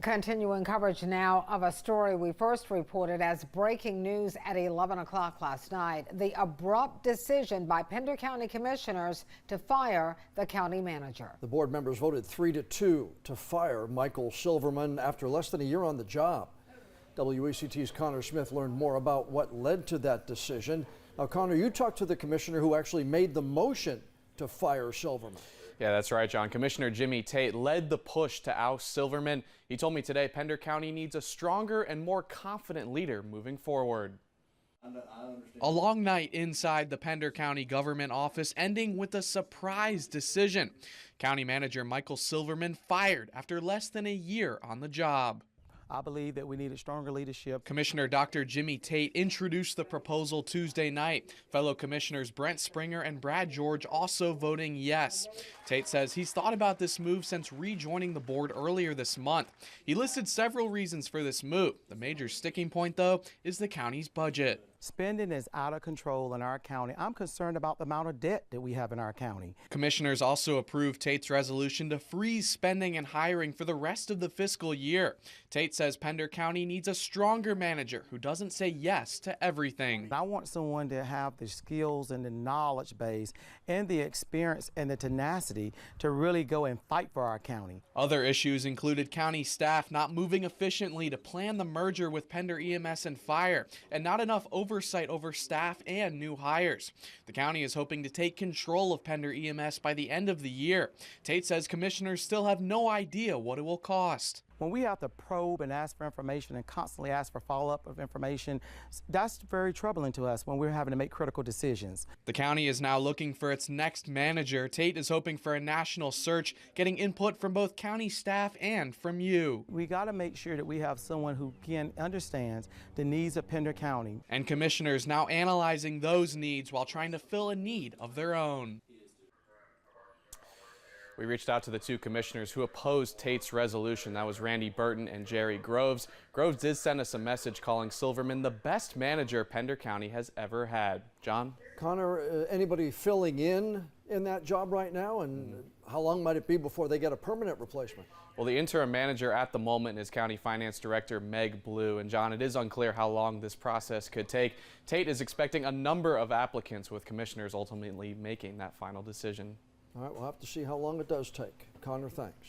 Continuing coverage now of a story we first reported as breaking news at 11 o'clock last night. The abrupt decision by Pender County Commissioners to fire the county manager. The board members voted 3-2 to fire Michael Silverman after less than a year on the job. WECT's Connor Smith learned more about what led to that decision. Now, Connor, you talked to the commissioner who actually made the motion to fire Silverman. Yeah, that's right, John. Commissioner Jimmy Tate led the push to oust Silverman. He told me today Pender County needs a stronger and more confident leader moving forward. A long night inside the Pender County government office ending with a surprise decision. County manager Michael Silverman fired after less than a year on the job. I believe that we need a stronger leadership. Commissioner Dr. Jimmy Tate introduced the proposal Tuesday night. Fellow commissioners Brent Springer and Brad George also voting yes. Tate says he's thought about this move since rejoining the board earlier this month. He listed several reasons for this move. The major sticking point, though, is the county's budget. Spending is out of control in our county. I'm concerned about the amount of debt that we have in our county. Commissioners also approved Tate's resolution to freeze spending and hiring for the rest of the fiscal year. Tate says Pender County needs a stronger manager who doesn't say yes to everything. I want someone to have the skills and the knowledge base and the experience and the tenacity to really go and fight for our county. Other issues included county staff not moving efficiently to plan the merger with Pender EMS and Fire, and not enough oversight over staff and new hires. The county is hoping to take control of Pender EMS by the end of the year. Tate says commissioners still have no idea what it will cost. When we have to probe and ask for information and constantly ask for follow-up of information, that's very troubling to us when we're having to make critical decisions. The county is now looking for its next manager. Tate is hoping for a national search, getting input from both county staff and from you. We got to make sure that we have someone who understands the needs of Pender County. And commissioners now analyzing those needs while trying to fill a need of their own. We reached out to the two commissioners who opposed Tate's resolution. That was Randy Burton and Jerry Groves. Groves did send us a message calling Silverman the best manager Pender County has ever had. John? Connor, anybody filling in that job right now, and how long might it be before they get a permanent replacement? Well, the interim manager at the moment is County Finance Director Meg Blue. And John, it is unclear how long this process could take. Tate is expecting a number of applicants, with commissioners ultimately making that final decision. All right, we'll have to see how long it does take. Connor, thanks.